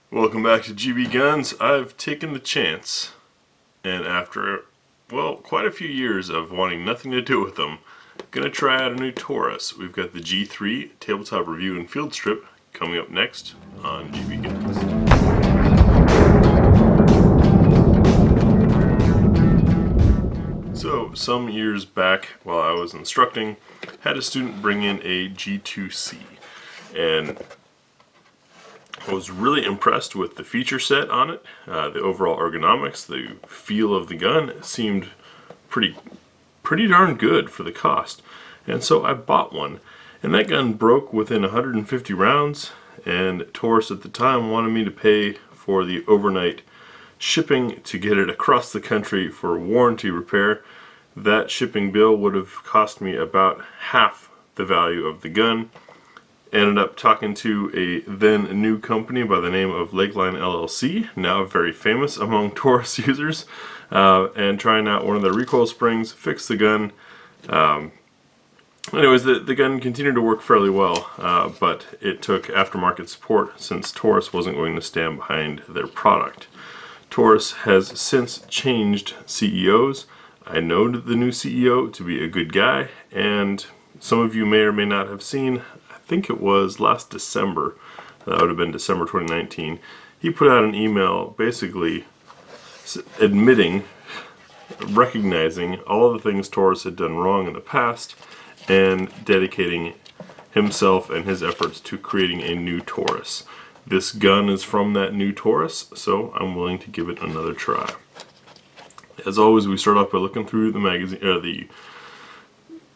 Welcome back to GBGuns. I've taken the chance, and after, well, quite a few years of wanting nothing to do with them, gonna try out a new Taurus. We've got the G3 Tabletop Review and Field Strip coming up next on GBGuns. So, some years back, while I was instructing, had a student bring in a G2C, and I was really impressed with the feature set on it. The overall ergonomics, the feel of the gun seemed pretty darn good for the cost. And so I bought one. And that gun broke within 150 rounds, and Taurus at the time wanted me to pay for the overnight shipping to get it across the country for warranty repair. That shipping bill would have cost me about half the value of the gun. Ended up talking to a then new company by the name of Lakeline LLC, now very famous among Taurus users, and trying out one of their recoil springs, fixed the gun. Anyways, the gun continued to work fairly well, but it took aftermarket support since Taurus wasn't going to stand behind their product. Taurus has since changed CEOs. I know the new CEO to be a good guy, and some of you may or may not have seen, I think it was last December, that would have been December 2019, he put out an email basically admitting, recognizing all of the things Taurus had done wrong in the past, and dedicating himself and his efforts to creating a new Taurus. This gun is from that new Taurus, so I'm willing to give it another try. As always, we start off by looking through the magazine, the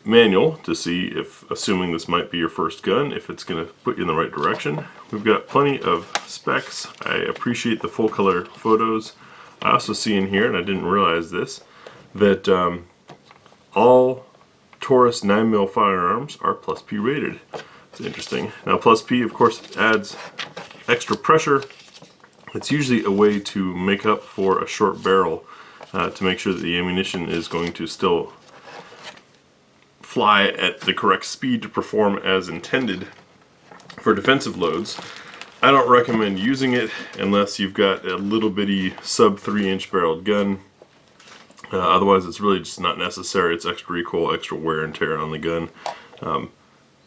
manual to see if, assuming this might be your first gun, if it's going to put you in the right direction. We've got plenty of specs. I appreciate the full color photos. I also see in here, and I didn't realize this, that all Taurus 9mm firearms are plus P rated. It's interesting. Now plus P, of course, adds extra pressure. It's usually a way to make up for a short barrel, to make sure that the ammunition is going to still fly at the correct speed to perform as intended for defensive loads. I don't recommend using it unless you've got a little bitty sub 3-inch barreled gun. Otherwise it's really just not necessary. It's extra recoil, extra wear and tear on the gun.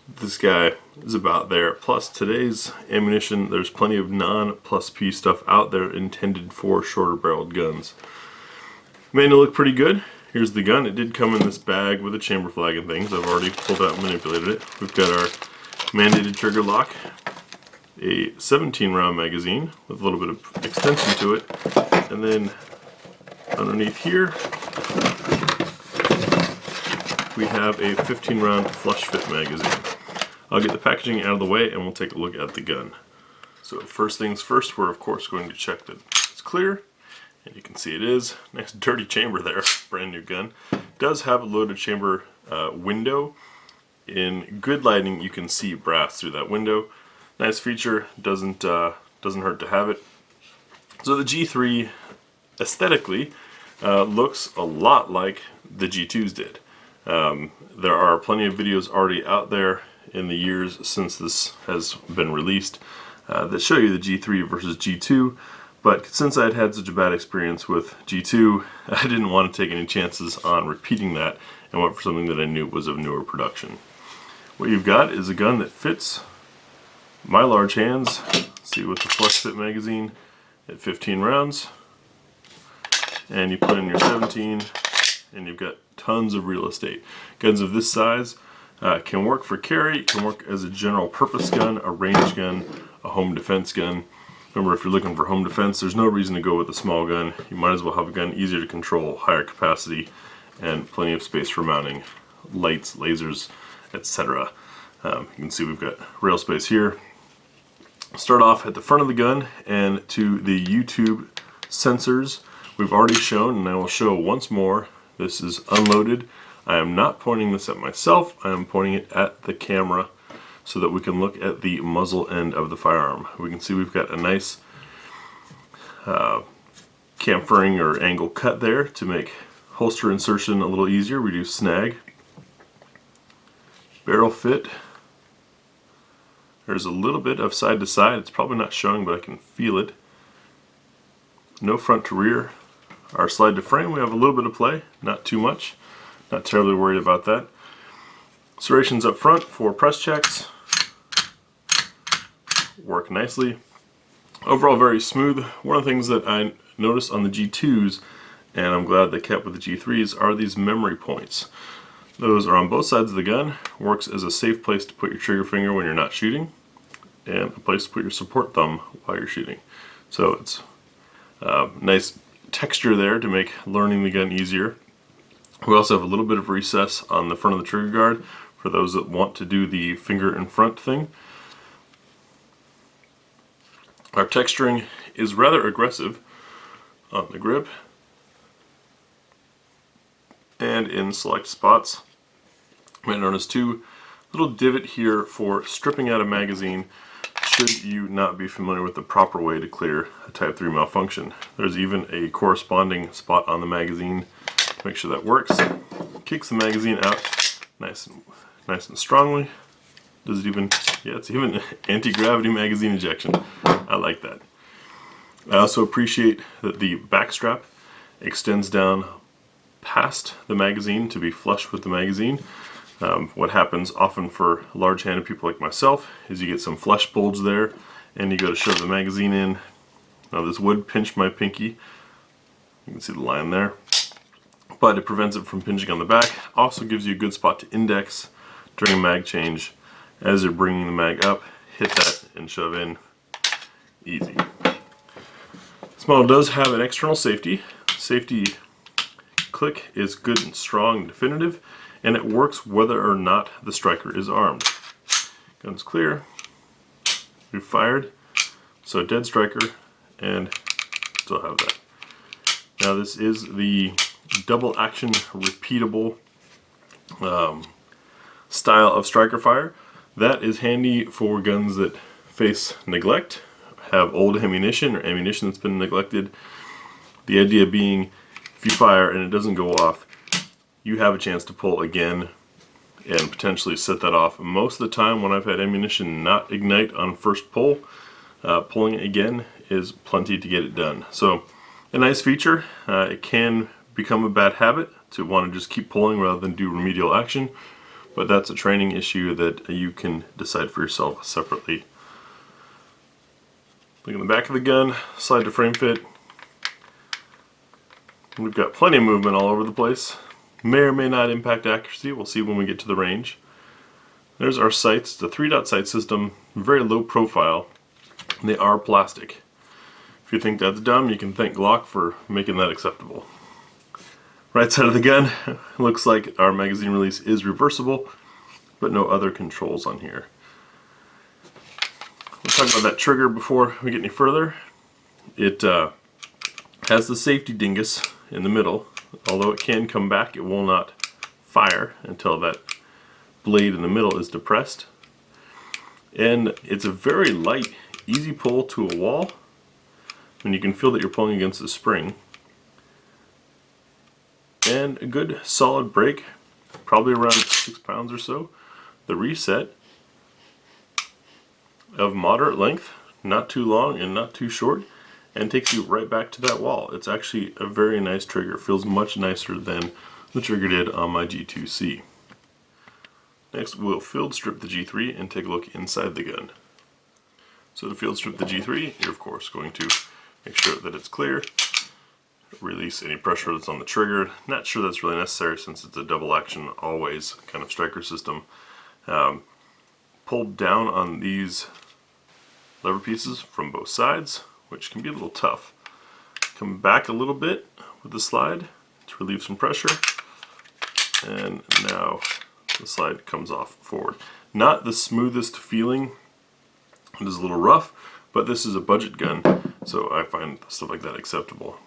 This guy is about there. Plus today's ammunition, there's plenty of non-plus P stuff out there intended for shorter barreled guns. Manual looked pretty good. Here's the gun. It did come in this bag with a chamber flag and things. I've already pulled out and manipulated it. We've got our mandated trigger lock, a 17-round magazine with a little bit of extension to it, and then underneath here we have a 15-round flush fit magazine. I'll get the packaging out of the way and we'll take a look at the gun. So first things first, we're of course going to check that it's clear. And you can see it is. Nice dirty chamber there, brand new gun. Does have a loaded chamber window. In good lighting you can see brass through that window. Nice feature, doesn't hurt to have it. So the G3 aesthetically looks a lot like the G2s did. There are plenty of videos already out there in the years since this has been released that show you the G3 versus G2. But since I'd had such a bad experience with G2, I didn't want to take any chances on repeating that and went for something that I knew was of newer production. What you've got is a gun that fits my large hands. See, with the flush fit magazine at 15 rounds, and you put in your 17, and you've got tons of real estate. Guns of this size can work for carry, can work as a general purpose gun, a range gun, a home defense gun. Remember, if you're looking for home defense, there's no reason to go with a small gun. You might as well have a gun easier to control, higher capacity, and plenty of space for mounting lights, lasers, etc. You can see we've got rail space here. Start off at the front of the gun, and to the YouTube sensors we've already shown, and I will show once more. This is unloaded. I am not pointing this at myself, I am pointing it at the camera so that we can look at the muzzle end of the firearm. We can see we've got a nice chamfering or angle cut there to make holster insertion a little easier, reduce snag. Barrel fit, There's a little bit of side to side. It's probably not showing, but I can feel it. No front to rear. Our slide to frame, we have a little bit of play, not too much. Not terribly worried about that. Serrations up front for press checks. Work nicely. Overall very smooth. One of the things that I noticed on the G2s, and I'm glad they kept with the G3s, are these memory points. Those are on both sides of the gun. Works as a safe place to put your trigger finger when you're not shooting, and a place to put your support thumb while you're shooting. So it's nice texture there to make learning the gun easier. We also have a little bit of recess on the front of the trigger guard for those that want to do the finger in front thing. Our texturing is rather aggressive on the grip and in select spots. You might notice too, little divot here for stripping out a magazine should you not be familiar with the proper way to clear a Type 3 malfunction. There's even a corresponding spot on the magazine to make sure that works. Kicks the magazine out nice and strongly. Does it even, yeah, it's even anti-gravity magazine ejection. I like that. I also appreciate that the back strap extends down past the magazine to be flush with the magazine. What happens often for large-handed people like myself is you get some flesh bulge there and you go to shove the magazine in. Now this would pinch my pinky. You can see the line there. But it prevents it from pinching on the back. Also gives you a good spot to index during a mag change. As you're bringing the mag up, hit that and shove in. Easy. This model does have an external safety. Safety click is good and strong and definitive, and it works whether or not the striker is armed. Gun's clear. We've fired. So dead striker, and still have that. Now this is the double action repeatable style of striker fire. That is handy for guns that face neglect, have old ammunition or ammunition that's been neglected. The idea being, if you fire and it doesn't go off, you have a chance to pull again and potentially set that off. Most of the time when I've had ammunition not ignite on first pull, pulling it again is plenty to get it done. So a nice feature. It can become a bad habit to want to just keep pulling rather than do remedial action. But that's a training issue that you can decide for yourself separately. Look in the back of the gun, slide to frame fit. We've got plenty of movement all over the place. May or may not impact accuracy, we'll see when we get to the range. There's our sights. It's a 3-dot sight system, very low profile. They are plastic. If you think that's dumb, you can thank Glock for making that acceptable. Right side of the gun, looks like our magazine release is reversible, but no other controls on here. We'll talk about that trigger before we get any further. It has the safety dingus in the middle. Although it can come back, it will not fire until that blade in the middle is depressed. And it's a very light, easy pull to a wall, and you can feel that you're pulling against the spring. And a good solid break, probably around 6 pounds or so. The reset of moderate length, not too long and not too short, and takes you right back to that wall. It's actually a very nice trigger. It feels much nicer than the trigger did on my G2C. Next we'll field strip the G3 and take a look inside the gun. So to field strip the G3, you're of course going to make sure that it's clear. Release any pressure that's on the trigger. Not sure that's really necessary since it's a double action always kind of striker system. Pull down on these lever pieces from both sides, which can be a little tough. Come back a little bit with the slide to relieve some pressure, and now the slide comes off forward. Not the smoothest feeling. It is a little rough, but this is a budget gun, so I find stuff like that acceptable.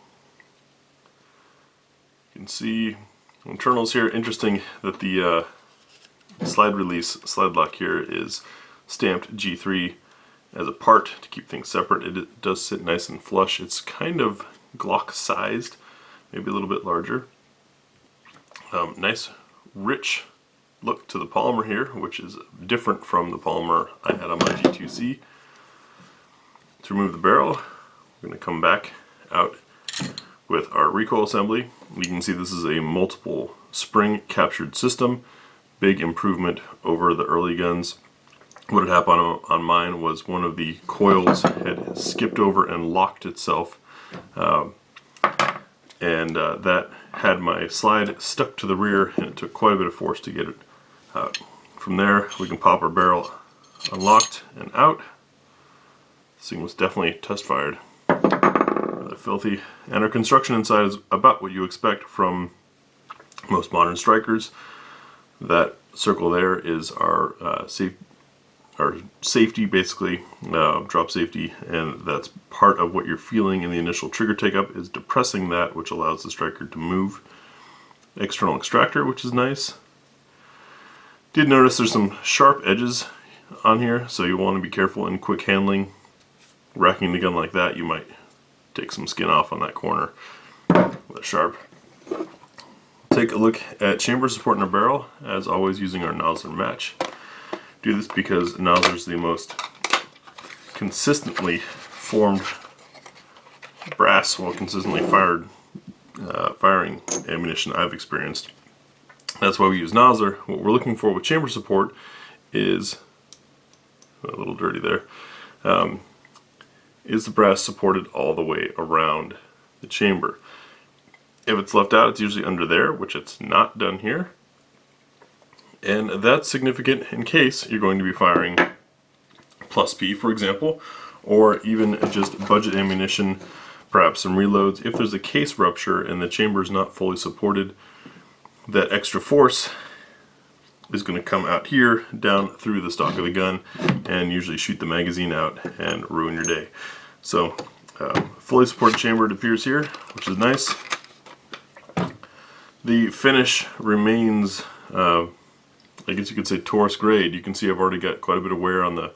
You can see internals here. Interesting that the slide release, slide lock here is stamped G3 as a part to keep things separate. It does sit nice and flush. It's kind of Glock sized, maybe a little bit larger. Nice, rich look to the polymer here, which is different from the polymer I had on my G2C. To remove the barrel, we're going to come back out with our recoil assembly. You can see this is a multiple spring captured system. Big improvement over the early guns. What had happened on mine was one of the coils had skipped over and locked itself, and that had my slide stuck to the rear, and it took quite a bit of force to get it out. From there, we can pop our barrel unlocked and out. This thing was definitely test fired. Rather filthy. And our construction inside is about what you expect from most modern strikers. That circle there is our safety, basically, drop safety, and that's part of what you're feeling in the initial trigger take-up is depressing that, which allows the striker to move. External extractor, which is nice. Did notice there's some sharp edges on here, so you want to be careful in quick handling. Racking the gun like that, you might take some skin off on that corner with a sharp. Take a look at chamber support in our barrel, as always using our Nosler match. Do this because Nosler is the most consistently formed brass, well, consistently firing ammunition I've experienced. That's why we use Nosler. What we're looking for with chamber support is a little dirty there. Is the brass supported all the way around the chamber? If it's left out, it's usually under there, which it's not done here. And that's significant in case you're going to be firing plus P, for example, or even just budget ammunition, perhaps some reloads. If there's a case rupture and the chamber is not fully supported, that extra force is going to come out here, down through the stock of the gun, and usually shoot the magazine out and ruin your day. So, fully supported chamber it appears here, which is nice. The finish remains, I guess you could say, Taurus grade. You can see I've already got quite a bit of wear on the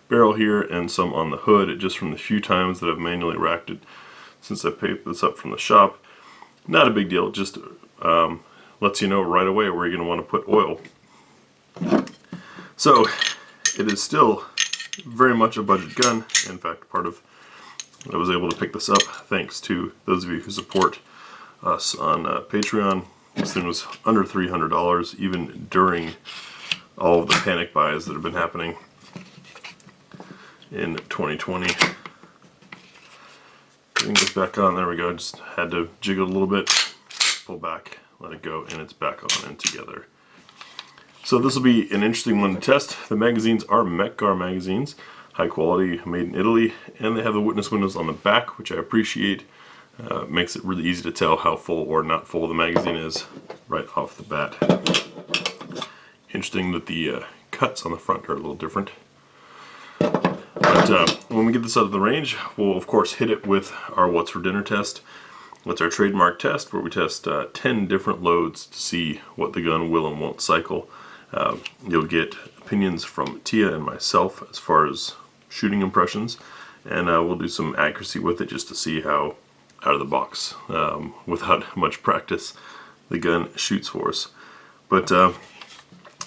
barrel here and some on the hood, just from the few times that I've manually racked it since I picked this up from the shop. Not a big deal, just lets you know right away where you're going to want to put oil. So, it is still very much a budget gun. In fact, I was able to pick this up thanks to those of you who support us on Patreon. This thing was under $300 even during all of the panic buys that have been happening in 2020. Getting this back on, there we go. Just had to jiggle it a little bit, pull back, let it go, and it's back on and together. So this will be an interesting one to test. The magazines are Mekgar magazines, high quality, made in Italy, and they have the witness windows on the back, which I appreciate. Makes it really easy to tell how full or not full the magazine is right off the bat. Interesting that the cuts on the front are a little different. But when we get this out of the range, we'll of course hit it with our What's for Dinner test. That's our trademark test, where we test 10 different loads to see what the gun will and won't cycle. You'll get opinions from Tia and myself as far as shooting impressions, and we'll do some accuracy with it just to see how out of the box, without much practice, the gun shoots for us. But like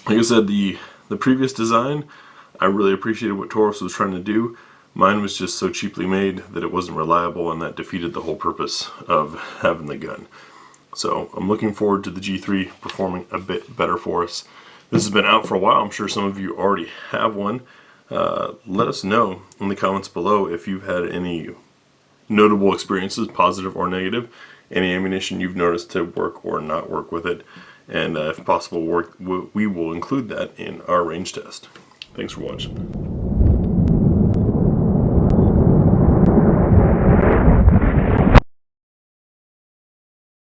I said, the previous design, I really appreciated what Taurus was trying to do. Mine was just so cheaply made that it wasn't reliable, and that defeated the whole purpose of having the gun. So I'm looking forward to the G3 performing a bit better for us. This has been out for a while. I'm sure some of you already have one. Let us know in the comments below if you've had any notable experiences, positive or negative, any ammunition you've noticed to work or not work with it, and if possible, we will include that in our range test. Thanks for watching.